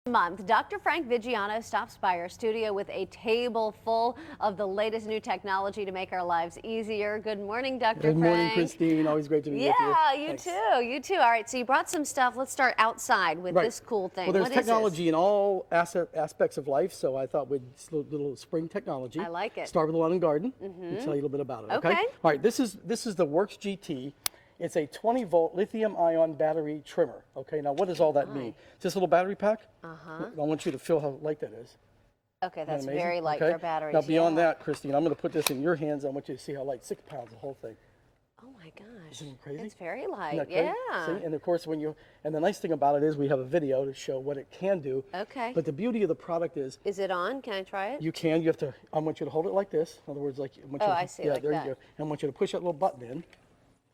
Month, Dr. Frank Vigiano stops by our studio with a table full of the latest new technology to make our lives easier. Good morning, Dr. Frank. Good morning, Christine. Always great to be with you. Yeah, you too. You too. All right, so you brought some stuff. Let's start outside with this cool thing. Well, there's technology in all aspects of life, so I thought we'd do a little spring technology. I like it. Start with the lawn and garden. We'll tell you a little bit about it. Okay. All right. This is the WORX GT. It's a 20-volt lithium-ion battery trimmer. Okay, now what does all that mean? It's this little battery pack. I want you to feel how light that is. Okay, that's very light for batteries. Now beyond that, Christine, I'm going to put this in your hands. I want you to see how light, 6 pounds, the whole thing. Oh my gosh. Isn't it crazy? It's very light, yeah. See? And of course, and the nice thing about it is we have a video to show what it can do. Okay. But the beauty of the product is it on? Can I try it? You can. You have to, I want you to hold it like this. In other words, like, I see, yeah, like there that. you go. And I want you to push that little button in.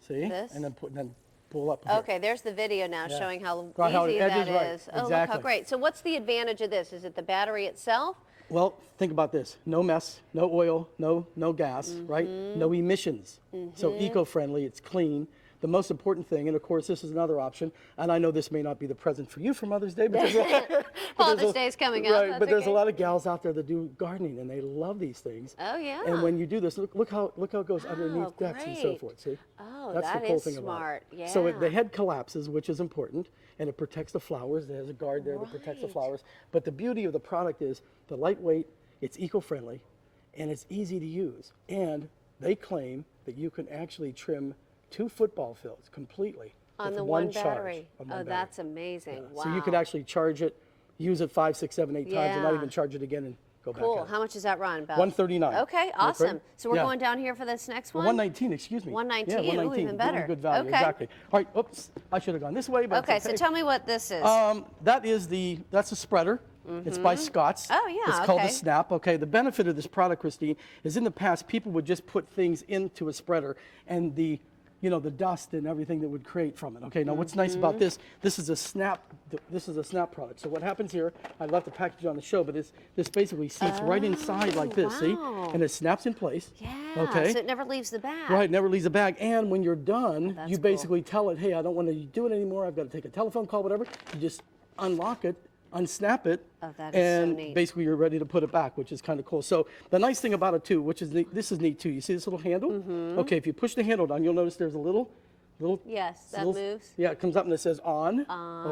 See? This? And then pull up. Okay, there's the video now showing how easy that is. Right. Oh, look how great. So what's the advantage of this? Is it the battery itself? Well, think about this. No mess, no oil, no gas, right? No emissions. So eco-friendly, it's clean. The most important thing, and of course this is another option, and I know this may not be the present for you for Mother's Day, but Father's Day is coming up. Right, but there's a lot of gals out there that do gardening and they love these things. Oh yeah. And when you do this, look how it goes underneath decks and so forth. See? Oh, that's that the cool is thing smart. about it. Yeah. So the head collapses, which is important, and it protects the flowers. There's a guard there that protects the flowers. But the beauty of the product is the lightweight, it's eco-friendly, and it's easy to use. And they claim that you can actually trim 2 football fields completely on with the one battery. Charge. Oh, that's amazing. Wow. So you could actually charge it, use it 5, 6, 7, 8 times, and not even charge it again and go back. Cool. How much does that run? About $139. Okay, awesome. So we're going down here for this next one? 119, excuse me. 119. Yeah, 119. Ooh, even better. Really good value, exactly. All right, oops, I should have gone this way, but okay, so tell me what this is. That's a spreader. It's by Scott's. Oh, yeah, It's called the Snap. Okay, the benefit of this product, Christine, is in the past people would just put things into a spreader and the dust and everything that would create from it. Okay, now what's nice about this is a Snap product. So what happens here, I left the package on the show, but this basically seats right inside like this, see? And it snaps in place. Yeah, okay. so it never leaves the bag. Right, never leaves the bag. And when you're done, you basically tell it, hey, I don't want to do it anymore. I've got to take a telephone call, whatever. You just unlock it, unsnap it, and so basically you're ready to put it back, which is kind of cool. So the nice thing about it too, which is this is neat too. You see this little handle? Okay, if you push the handle down, you'll notice there's a little. Yes, that moves. Yeah, it comes up and it says on.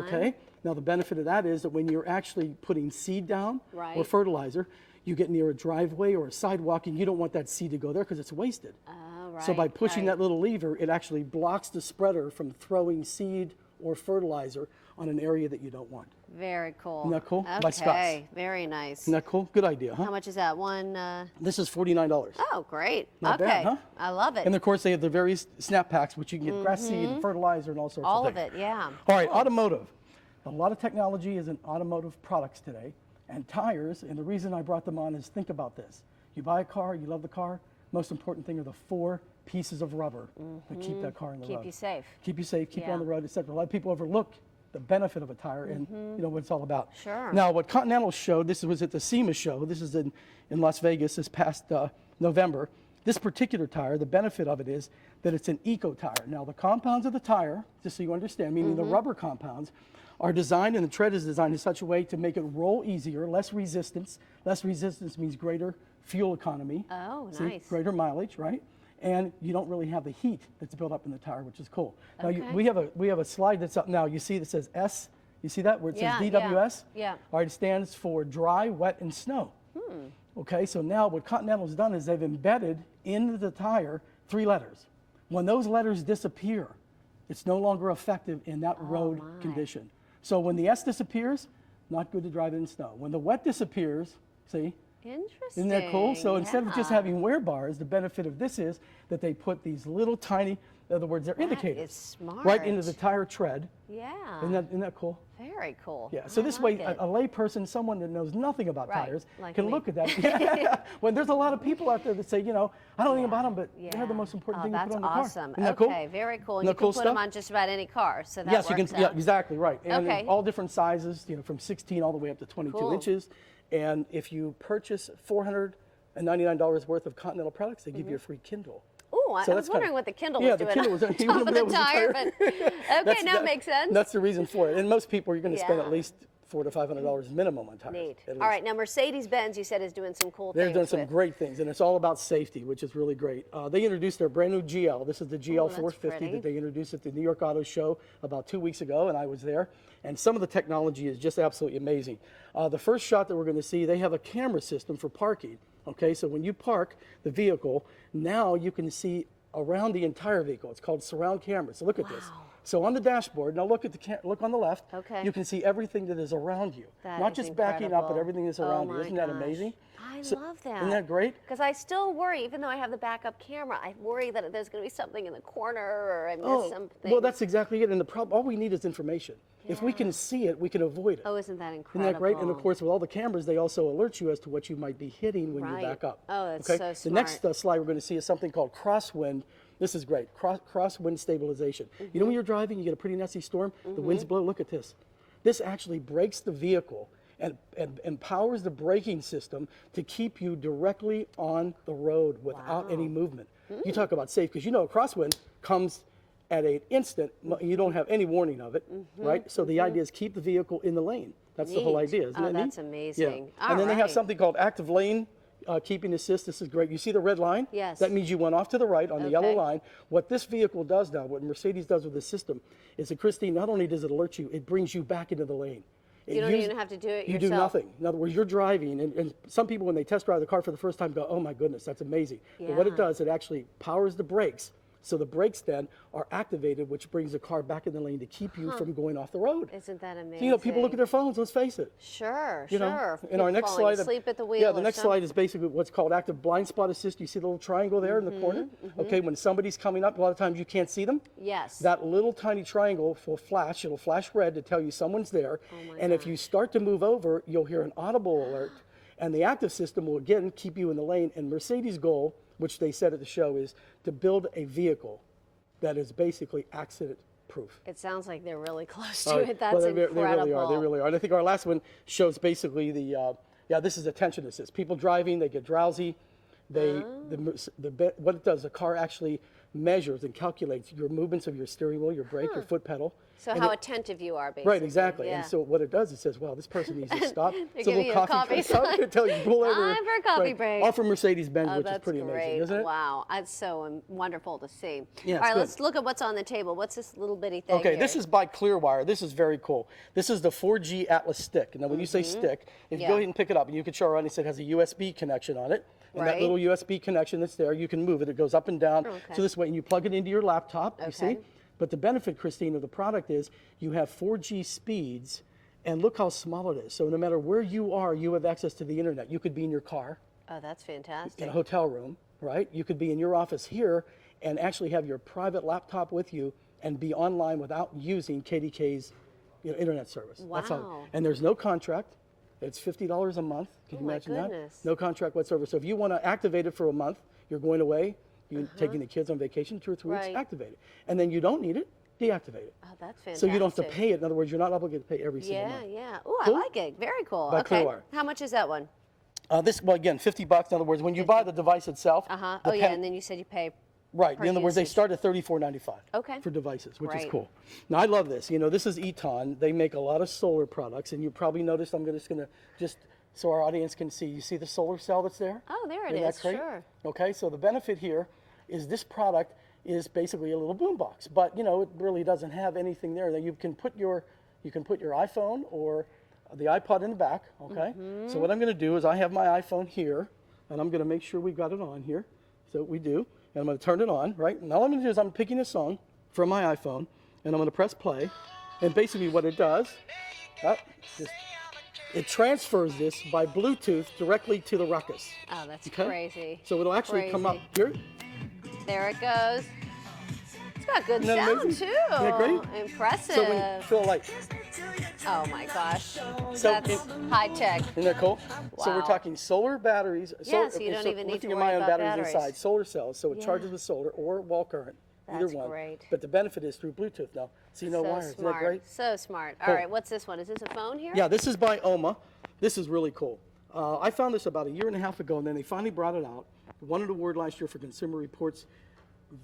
Okay. Now the benefit of that is that when you're actually putting seed down or fertilizer, you get near a driveway or a sidewalk, and you don't want that seed to go there because it's wasted. So by pushing that little lever, it actually blocks the spreader from throwing seed or fertilizer on an area that you don't want. Very cool. Isn't that cool? Okay, By Scott's. Very nice. Isn't that cool? Good idea, huh? How much is that one? This is $49. Oh, great. Not bad, huh? I love it. And of course, they have the various snap packs, which you can get grass seed and fertilizer and all sorts of things. All of it, yeah. All right, automotive. A lot of technology is in automotive products today, and tires, and the reason I brought them on is think about this. You buy a car, you love the car, most important thing are the 4 pieces of rubber that keep that car on the road. Keep you safe. Keep you safe, keep you on the road, etc. A lot of people overlook the benefit of a tire and what it's all about. Sure. Now, what Continental showed, this was at the SEMA show, this is in Las Vegas this past November. This particular tire, the benefit of it is that it's an eco tire. Now, the compounds of the tire, just so you understand, meaning the rubber compounds, are designed, and the tread is designed in such a way to make it roll easier, less resistance. Less resistance means greater fuel economy. Oh, See? nice. Greater mileage, right? And you don't really have the heat that's built up in the tire, which is cool. Now we have a slide that's up now. You see that says S. You see that where it says DWS? Yeah. All right, it stands for dry, wet, and snow. Okay, so now what Continental's done is they've embedded into the tire 3 letters. When those letters disappear, it's no longer effective in that road condition. So when the S disappears, not good to drive in snow. When the wet disappears, see? Interesting. Isn't that cool? So instead of just having wear bars, the benefit of this is that they put these little tiny, in other words, they're indicators. That is smart. Right into the tire tread. Yeah. Isn't that cool? Very cool. Yeah. So this way, a lay person, someone that knows nothing about tires, can look at that. Yeah. When there's a lot of people out there that say, I don't know anything about them, but they're the most important thing to put on the car. That's awesome. Isn't that cool? Okay, very cool. Isn't You that cool can put stuff? them on just about any car, so that yes, works you can. out. Yeah, exactly right. And Okay. all different sizes, from 16 all the way up to 22 Cool. inches. And if you purchase $499 worth of Continental products, they give you a free Kindle. Ooh, I was wondering what the Kindle was doing the Kindle was on top of the tire, but okay, now it makes sense. That's the reason for it. And most people, you're going to spend at least $400 to $500 minimum on tires. Neat. at All least. right, now Mercedes-Benz, you said, is doing some cool They're things doing some with. great things, and it's all about safety, which is really great. They introduced their brand new GL. This is the GL that's 450 pretty. that they introduced at the New York Auto Show about 2 weeks ago, and I was there. And some of the technology is just absolutely amazing. The first shot that we're going to see, they have a camera system for parking. Okay, so when you park the vehicle, now you can see around the entire vehicle. It's called surround camera. So look at this. So on the dashboard, now look at look on the left. Okay. You can see everything that is around you. That Not is just backing up, but incredible. everything that's Oh around you. my Isn't that gosh. amazing? I So- love that. Isn't that great? Because I still worry, even though I have the backup camera, I worry that there's going to be something in the corner or I miss something. Well, that's exactly it. And the problem, all we need is information. If we can see it, we can avoid it. Oh, isn't that Isn't incredible? that great? And of course, with all the cameras, they also alert you as to what you might be hitting when Right. you back up. Oh, that's okay? so The smart. next slide we're going to see is something called crosswind. This is great. Crosswind stabilization. You know when you're driving, you get a pretty nasty storm, the winds blow. Look at this. This actually brakes the vehicle and empowers the braking system to keep you directly on the road without any movement. You talk about safe, because you know a crosswind comes at an instant. You don't have any warning of it, right? So the idea is keep the vehicle in the lane. That's the whole Neat. idea, isn't Oh, it neat? that's amazing. Yeah. And then they have Alright. something called active lane keeping assist. This is great. You see the red line? Yes. That means you went off to the right on the yellow Okay. line. What this vehicle does now, what Mercedes does with this system, is that, Christine, not only does it alert you, it brings you back into the lane. You don't even have to do it You yourself. do nothing. In other words, you're driving, and some people, when they test drive the car for the first time, go, oh my goodness, that's amazing. But what it Yeah. does, it actually powers the brakes. So the brakes then are activated, which brings the car back in the lane to keep you from going off the road. Isn't that amazing? You know, people look at their phones, let's face it. Sure, You know, sure. in our People next falling slide, asleep at the wheel. yeah, the or next something. slide is basically what's called active blind spot assist. You see the little triangle there in the corner? Okay, when somebody's coming up, a lot of times you can't see them. Yes. That little tiny triangle will flash. It'll flash red to tell you someone's there. And if you start to move over, you'll hear an audible alert. And the active system will again keep you in the lane. And Mercedes' goal, which they said at the show, is to build a vehicle that is basically accident proof. It sounds like they're really close to it. That's Well, incredible. They really are. They really are. And I think our last one shows basically the, yeah, this is attention assist. People driving, they get drowsy. They, what it does, the car actually measures and calculates your movements of your steering wheel, your brake, your foot pedal. So And how it- attentive you are, basically. Right, exactly. Yeah. And so what it does, it says, wow, this person needs to stop. They're It's a giving little you a coffee break. So I'm going to tell you, pull over. Time for a coffee break. All from Mercedes-Benz, Oh, which is that's pretty great. amazing, isn't it? Wow, that's so wonderful to see. Yeah, All it's right, good. let's look at what's on the table. What's this little bitty thing Okay, here? this is by Clearwire. This is very cool. This is the 4G Atlas stick. Now, when you say stick, if you go Yeah. ahead and pick it up, and you can show around, it said it has a USB connection on it. And that Right. little USB connection that's there, you can move it. It goes up and down. Okay. So this way, and you plug it into your laptop, you see? Okay. But the benefit, Christine, of the product is you have 4G speeds, and look how small it is. So no matter where you are, you have access to the internet. You could be in your car, Oh, that's fantastic. in a hotel room, right? You could be in your office here and actually have your private laptop with you and be online without using KDK's internet service. That's how, Wow. and there's no contract. It's $50 a month. Can Oh you my imagine goodness. that? No contract whatsoever. So if you want to activate it for a month, you're going away, you're taking the kids on vacation 2 or 3 weeks, Right. activate it. And then you don't need it, deactivate it. Oh, that's fantastic. So you don't have to pay it. In other words, you're not obligated to pay every single Yeah, month. yeah. Oh, I Cool? like it. Very cool. By okay. Clearwire. How much is that one? This, well, again, $50. In other words, when you buy the device itself, Uh-huh. the Oh, yeah, pen- and then you said you pay. Right. per In other words, they usage. start at $34.95 Okay. for devices, which is Great. cool. Now, I love this. You know, this is ETON. They make a lot of solar products, and you probably noticed, I'm just going to, so our audience can see, you see the solar cell that's there? Oh, there it Isn't that is. great? Sure. Okay, so the benefit here is this product is basically a little boombox, but, you know, it really doesn't have anything there. That you can put your iPhone or the iPod in the back, okay? Mm-hmm. So what I'm going to do is I have my iPhone here, and I'm going to make sure we've got it on here. So we do, and I'm going to turn it on, right? And all I'm going to do is I'm picking a song from my iPhone, and I'm going to press play, and basically what it does, it transfers this by Bluetooth directly to the Rukus. Oh, that's Okay? crazy. So it'll actually come up Crazy. here. There it goes. It's got good Isn't that sound, amazing? too. Isn't that great? Impressive. So when you feel like, Oh, my gosh. So That's it- high tech. isn't that cool? So we're Wow. talking solar batteries. Yeah, so you don't even need to worry lithium-ion about batteries batteries. inside, solar cells, so it Yeah. charges with solar or wall current, either That's one. great. But the benefit is through Bluetooth now. See, no So wires. Isn't that smart. great? So smart. All Cool. right, what's this one? Is this a phone here? Yeah, this is by OOMA. This is really cool. I found this about 1.5 years ago, and then they finally brought it out. Won an award last year for Consumer Reports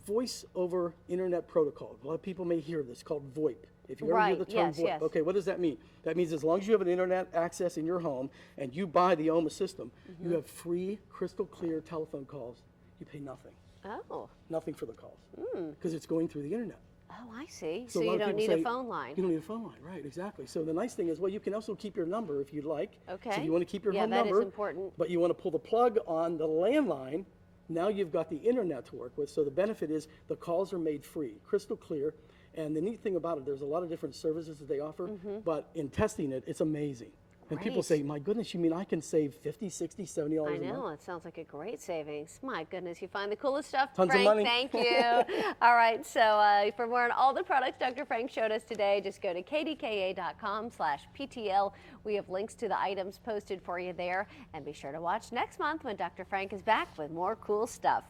Voice over Internet Protocol. A lot of people may hear this, called VoIP. If you ever hear the Right, term yes, VoIP, yes. okay, what does that mean? That means as long as you have an internet access in your home and you buy the OOMA system, you have free, crystal clear telephone calls. You pay nothing. Oh. Nothing for the calls. Because it's going through the internet. Oh, I see. So So a lot you of don't people need a say, phone line. You don't need a phone line, right, exactly. So the nice thing is, well, you can also keep your number if you'd like. Okay. So if you want to keep your Yeah, home that is number, important. but you want to pull the plug on the landline, now you've got the internet to work with. So the benefit is the calls are made free, crystal clear. And the neat thing about it, there's a lot of different services that they offer, but in testing it, it's amazing. And people Great. say, my goodness, you mean I can save $50, $60, $70 I a month? know, it sounds like a great savings. My goodness, you find the coolest stuff. Tons of Frank, money. thank you. All right, so for more on all the products Dr. Frank showed us today, just go to kdka.com/PTL. We have links to the items posted for you there. And be sure to watch next month when Dr. Frank is back with more cool stuff.